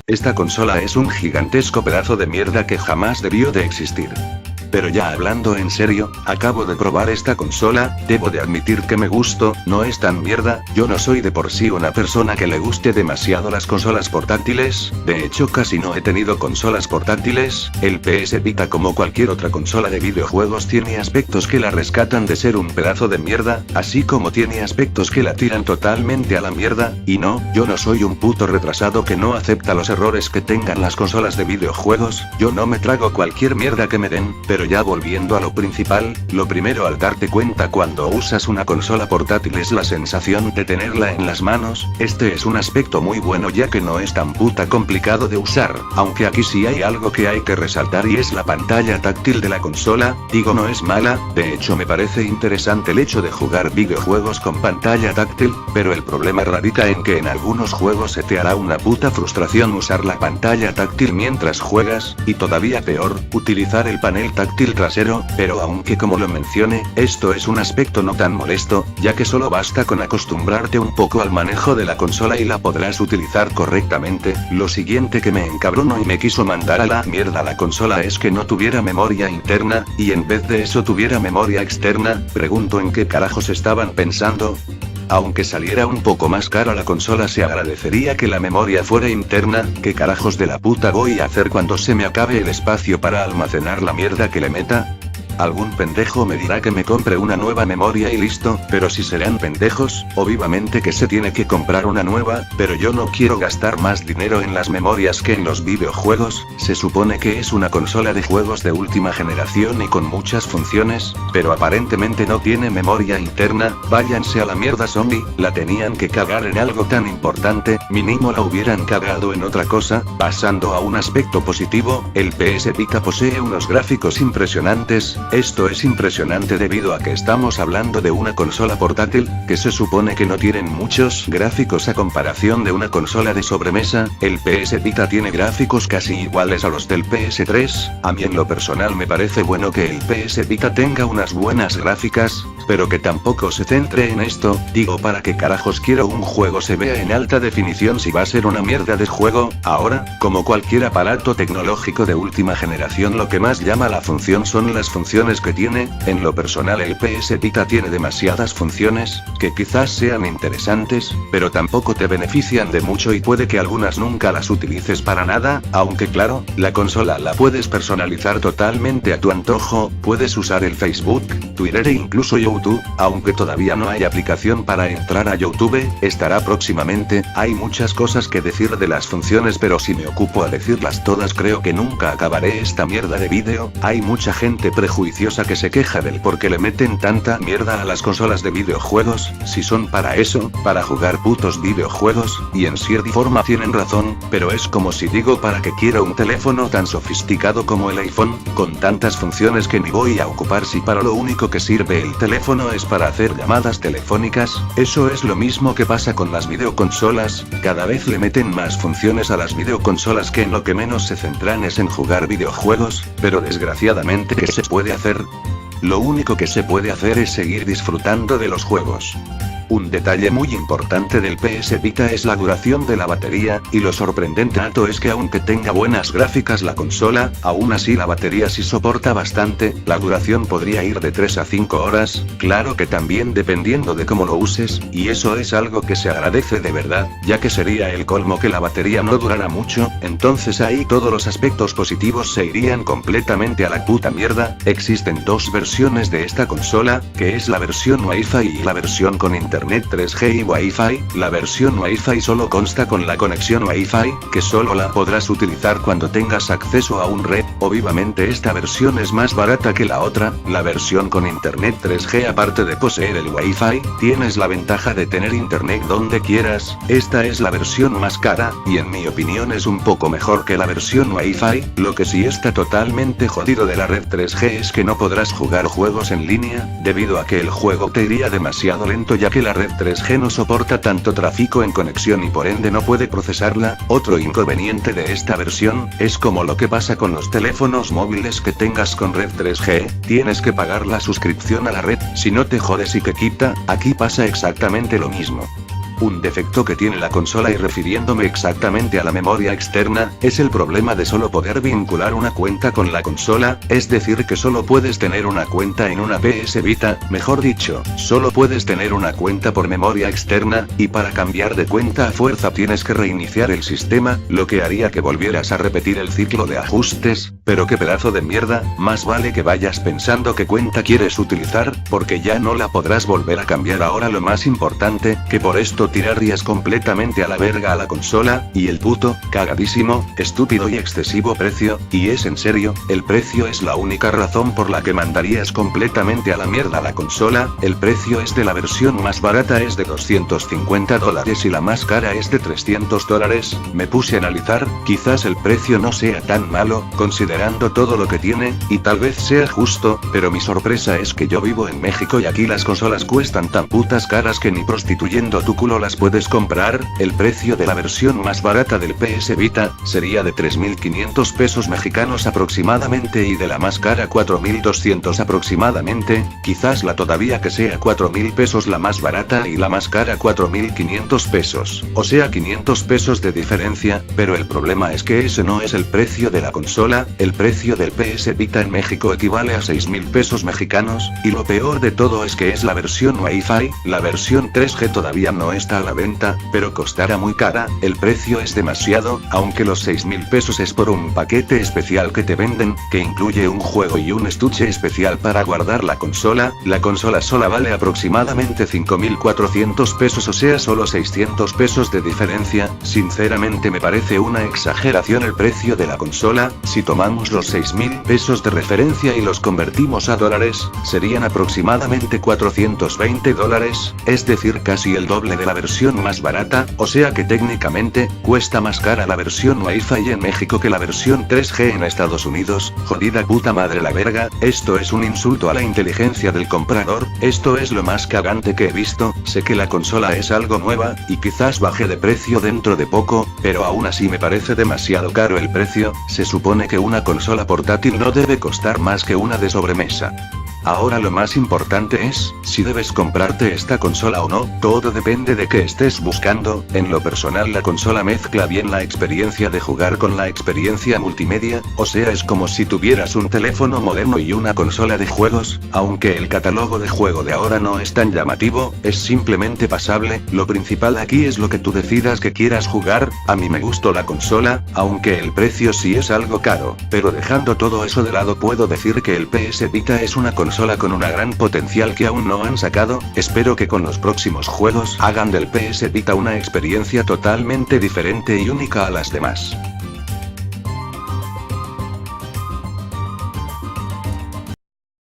esta consola es un gigantesco pedazo de mierda que jamás debió de existir. Pero ya hablando en serio, acabo de probar esta consola, debo de admitir que me gustó, no es tan mierda, yo no soy de por sí una persona que le guste demasiado las consolas portátiles, de hecho casi no he tenido consolas portátiles, el PS Vita como cualquier otra consola de videojuegos tiene aspectos que la rescatan de ser un pedazo de mierda, así como tiene aspectos que la tiran totalmente a la mierda, y no, yo no soy un puto retrasado que no acepta los errores que tengan las consolas de videojuegos, yo no me trago cualquier mierda que me den, pero ya volviendo a lo principal, lo primero al darte cuenta cuando usas una consola portátil es la sensación de tenerla en las manos, este es un aspecto muy bueno ya que no es tan puta complicado de usar, aunque aquí sí hay algo que hay que resaltar y es la pantalla táctil de la consola, digo no es mala, de hecho me parece interesante el hecho de jugar videojuegos con pantalla táctil, pero el problema radica en que en algunos juegos se te hará una puta frustración usar la pantalla táctil mientras juegas, y todavía peor, utilizar el panel táctil trasero, pero aunque como lo mencioné, esto es un aspecto no tan molesto, ya que solo basta con acostumbrarte un poco al manejo de la consola y la podrás utilizar correctamente. Lo siguiente que me encabronó y me quiso mandar a la mierda la consola es que no tuviera memoria interna, y en vez de eso tuviera memoria externa, pregunto en qué carajos estaban pensando. Aunque saliera un poco más cara la consola se agradecería que la memoria fuera interna, ¿qué carajos de la puta voy a hacer cuando se me acabe el espacio para almacenar la mierda que le meta? Algún pendejo me dirá que me compre una nueva memoria y listo, pero si serán pendejos, obviamente que se tiene que comprar una nueva, pero yo no quiero gastar más dinero en las memorias que en los videojuegos, se supone que es una consola de juegos de última generación y con muchas funciones, pero aparentemente no tiene memoria interna, váyanse a la mierda Sony, la tenían que cagar en algo tan importante, mínimo la hubieran cagado en otra cosa. Pasando a un aspecto positivo, el PS Vita posee unos gráficos impresionantes. Esto es impresionante debido a que estamos hablando de una consola portátil, que se supone que no tienen muchos gráficos a comparación de una consola de sobremesa, el PS Vita tiene gráficos casi iguales a los del PS3, a mí en lo personal me parece bueno que el PS Vita tenga unas buenas gráficas, pero que tampoco se centre en esto, digo para qué carajos quiero un juego se vea en alta definición si va a ser una mierda de juego. Ahora, como cualquier aparato tecnológico de última generación lo que más llama la función son las funciones que tiene, en lo personal el PS Vita tiene demasiadas funciones, que quizás sean interesantes, pero tampoco te benefician de mucho y puede que algunas nunca las utilices para nada, aunque claro, la consola la puedes personalizar totalmente a tu antojo, puedes usar el Facebook, Twitter e incluso YouTube, aunque todavía no hay aplicación para entrar a YouTube, estará próximamente, hay muchas cosas que decir de las funciones pero si me ocupo a decirlas todas creo que nunca acabaré esta mierda de vídeo, hay mucha gente prejuiciosa que se queja del por qué le meten tanta mierda a las consolas de videojuegos, si son para eso, para jugar putos videojuegos, y en cierta forma tienen razón, pero es como si digo para qué quiero un teléfono tan sofisticado como el iPhone, con tantas funciones que ni voy a ocupar si para lo único que sirve el teléfono es para hacer llamadas telefónicas, eso es lo mismo que pasa con las videoconsolas, cada vez le meten más funciones a las videoconsolas que en lo que menos se centran es en jugar videojuegos, pero desgraciadamente ¿qué se puede hacer? Lo único que se puede hacer es seguir disfrutando de los juegos. Un detalle muy importante del PS Vita es la duración de la batería, y lo sorprendente alto es que aunque tenga buenas gráficas la consola, aún así la batería sí soporta bastante, la duración podría ir de 3 a 5 horas, claro que también dependiendo de cómo lo uses, y eso es algo que se agradece de verdad, ya que sería el colmo que la batería no durara mucho, entonces ahí todos los aspectos positivos se irían completamente a la puta mierda. Existen dos versiones de esta consola, que es la versión Wi-Fi y la versión con internet 3G y Wi-Fi, la versión Wi-Fi solo consta con la conexión Wi-Fi, que solo la podrás utilizar cuando tengas acceso a un red, obviamente esta versión es más barata que la otra, la versión con internet 3G aparte de poseer el Wi-Fi, tienes la ventaja de tener internet donde quieras, esta es la versión más cara, y en mi opinión es un poco mejor que la versión Wi-Fi, lo que sí está totalmente jodido de la red 3G es que no podrás jugar juegos en línea, debido a que el juego te iría demasiado lento ya que la red 3G no soporta tanto tráfico en conexión y por ende no puede procesarla. Otro inconveniente de esta versión, es como lo que pasa con los teléfonos móviles que tengas con red 3G, tienes que pagar la suscripción a la red, si no te jodes y que quita, aquí pasa exactamente lo mismo. Un defecto que tiene la consola, y refiriéndome exactamente a la memoria externa, es el problema de solo poder vincular una cuenta con la consola, es decir que solo puedes tener una cuenta en una PS Vita, mejor dicho, solo puedes tener una cuenta por memoria externa, y para cambiar de cuenta a fuerza tienes que reiniciar el sistema, lo que haría que volvieras a repetir el ciclo de ajustes. Pero qué pedazo de mierda, más vale que vayas pensando qué cuenta quieres utilizar, porque ya no la podrás volver a cambiar. Ahora lo más importante, que por esto tirarías completamente a la verga a la consola, y el puto, cagadísimo, estúpido y excesivo precio, y es en serio, el precio es la única razón por la que mandarías completamente a la mierda la consola. El precio es de la versión más barata es de $250 y la más cara es de $300. Me puse a analizar, quizás el precio no sea tan malo, considerando todo lo que tiene, y tal vez sea justo, pero mi sorpresa es que yo vivo en México y aquí las consolas cuestan tan putas caras que ni prostituyendo tu culo las puedes comprar. El precio de la versión más barata del PS Vita sería de 3.500 pesos mexicanos aproximadamente, y de la más cara 4.200 aproximadamente, quizás la todavía que sea 4.000 pesos la más barata y la más cara 4.500 pesos, o sea 500 pesos de diferencia, pero el problema es que ese no es el precio de la consola. El precio del PS Vita en México equivale a 6.000 pesos mexicanos, y lo peor de todo es que es la versión Wi-Fi. La versión 3G todavía no está a la venta, pero costará muy cara. El precio es demasiado, aunque los 6.000 pesos es por un paquete especial que te venden, que incluye un juego y un estuche especial para guardar la consola. La consola sola vale aproximadamente 5.400 pesos, o sea solo 600 pesos de diferencia. Sinceramente me parece una exageración el precio de la consola. Si tomamos los 6.000 pesos de referencia y los convertimos a dólares, serían aproximadamente $420, es decir casi el doble de la versión más barata, o sea que técnicamente, cuesta más cara la versión Wi-Fi en México que la versión 3G en Estados Unidos. Jodida puta madre la verga, esto es un insulto a la inteligencia del comprador, esto es lo más cagante que he visto. Sé que la consola es algo nueva, y quizás baje de precio dentro de poco, pero aún así me parece demasiado caro el precio. Se supone que una consola portátil no debe costar más que una de sobremesa. Ahora lo más importante es, si debes comprarte esta consola o no. Todo depende de qué estés buscando. En lo personal la consola mezcla bien la experiencia de jugar con la experiencia multimedia, o sea es como si tuvieras un teléfono moderno y una consola de juegos. Aunque el catálogo de juego de ahora no es tan llamativo, es simplemente pasable. Lo principal aquí es lo que tú decidas que quieras jugar. A mí me gustó la consola, aunque el precio sí es algo caro, pero dejando todo eso de lado puedo decir que el PS Vita es una consola con una gran potencial que aún no han sacado. Espero que con los próximos juegos hagan del PS Vita una experiencia totalmente diferente y única a las demás.